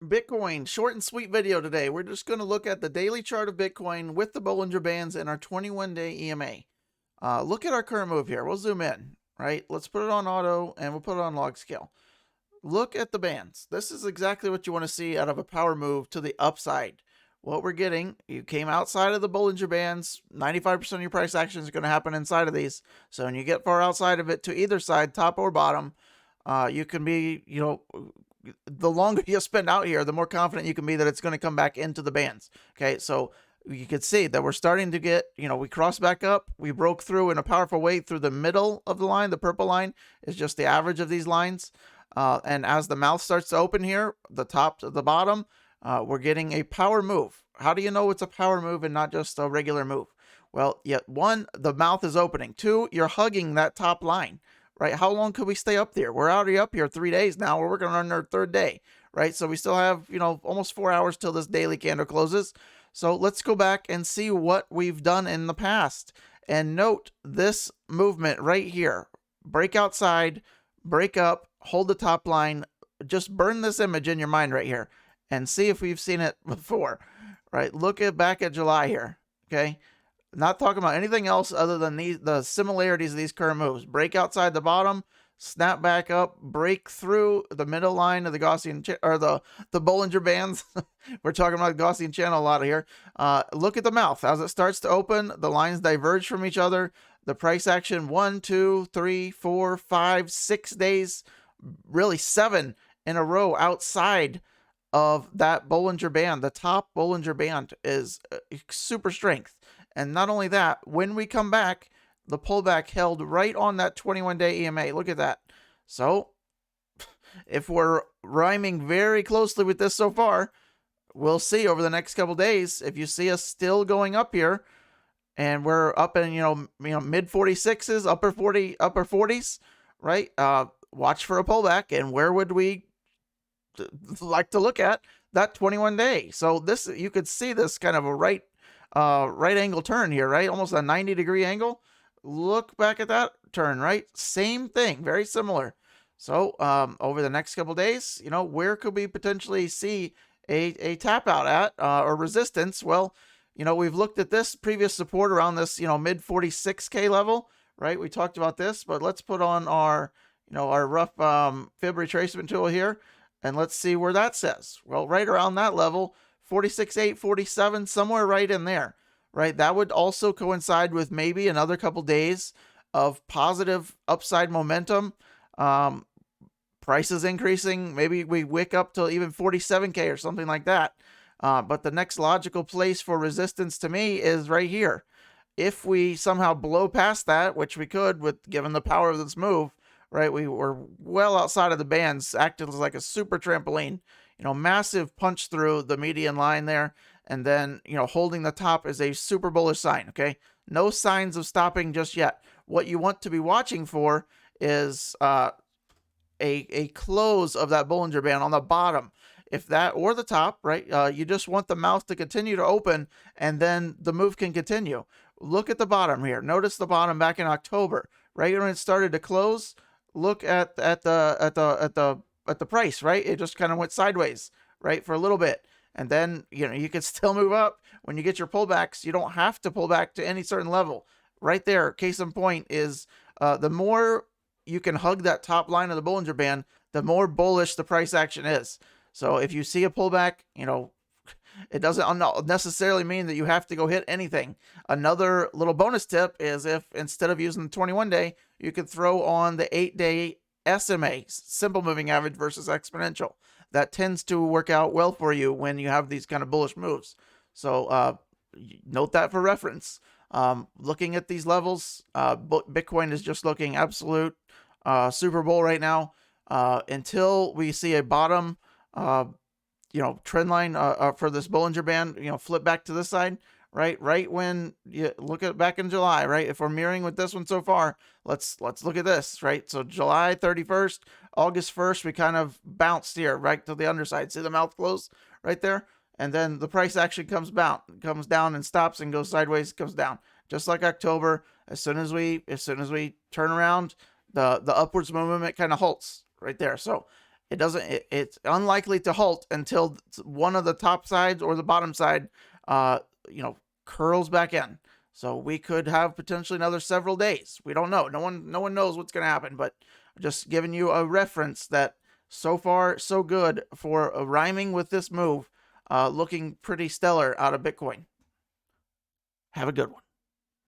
Bitcoin, short and sweet video today. We're just going to look at the daily chart of Bitcoin with the Bollinger Bands and our 21-day EMA. Look at our current move here. We'll zoom in, right? Let's put it on auto and we'll put it on log scale. Look at the bands. This is exactly what you want to see out of a power move to the upside. What we're getting, you came outside of the Bollinger Bands. 95% of your price action is going to happen inside of these. So when you get far outside of it to either side, top or bottom, you can be, the longer you spend out here, the more confident you can be that it's going to come back into the bands. Okay, so you can see that we're starting to get, we crossed back up. We broke through in a powerful way through the middle of the line. The purple line is just the average of these lines. And as the mouth starts to open here, the top to the bottom, we're getting a power move. How do you know it's a power move and not just a regular move? Well, yet one, the mouth is opening. Two, you're hugging that top line. Right? How long could we stay up there? We're already up here 3 days now. We're working on our third day, right? So we still have, almost 4 hours till this daily candle closes. So let's go back and see what we've done in the past. And note this movement right here. Break outside, break up, hold the top line. Just burn this image in your mind right here and see if we've seen it before, right? Look back at July here, okay? Not talking about anything else other than the similarities of these current moves. Break outside the bottom, snap back up, break through the middle line of the Gaussian or the Bollinger Bands. We're talking about the Gaussian channel a lot here. Look at the mouth as it starts to open. The lines diverge from each other. The price action 1, 2, 3, 4, 5, 6 days, really 7 in a row outside of that Bollinger Band. The top Bollinger Band is super strength. And not only that, when we come back, the pullback held right on that 21-day EMA. Look at that. So if we're rhyming very closely with this so far, we'll see over the next couple days. If you see us still going up here and we're up in, mid 46s, upper 40s, right? Watch for a pullback. And where would we like to look at? That 21-day. So this, you could see this kind of a right angle turn here, right? Almost a 90-degree angle. Look back at that turn, right? Same thing, very similar. So over the next couple days, where could we potentially see a tap out at or resistance? Well, we've looked at this previous support around this, mid 46K level, right? We talked about this, but let's put on our, our rough fib retracement tool here, and let's see where that says. Well, right around that level, 46.8, 47, somewhere right in there, right? That would also coincide with maybe another couple days of positive upside momentum. Prices increasing. Maybe we wick up to even 47K or something like that. But the next logical place for resistance to me is right here. If we somehow blow past that, which we could with given the power of this move, right? We were well outside of the bands, acted as like a super trampoline. Massive punch through the median line there. And then, holding the top is a super bullish sign, okay? No signs of stopping just yet. What you want to be watching for is a close of that Bollinger Band on the bottom. If that, or the top, right? You just want the mouth to continue to open and then the move can continue. Look at the bottom here. Notice the bottom back in October, right when it started to close. Look at the price, right? It just kind of went sideways, right, for a little bit. And then, you can still move up. When you get your pullbacks, you don't have to pull back to any certain level. Right there, case in point is the more you can hug that top line of the Bollinger Band, the more bullish the price action is. So if you see a pullback, it doesn't necessarily mean that you have to go hit anything. Another little bonus tip is if instead of using the 21-day, you could throw on the 8-day SMA, simple moving average versus exponential. That tends to work out well for you when you have these kind of bullish moves. So note that for reference. Looking at these levels, Bitcoin is just looking absolute Super Bowl right now until we see a bottom, trend line for this Bollinger Band, flip back to this side. Right when you look at back in July, right? If we're mirroring with this one so far, let's look at this, right? So July 31st, August 1st, we kind of bounced here, right to the underside. See the mouth close right there? And then the price actually comes down and stops and goes sideways, comes down. Just like October, as soon as we turn around, the upwards movement kind of halts right there. So It doesn't. It's unlikely to halt until one of the top sides or the bottom side, you know, curls back in. So we could have potentially another several days. We don't know. No one knows what's going to happen. But just giving you a reference that so far so good for rhyming with this move, looking pretty stellar out of Bitcoin. Have a good one.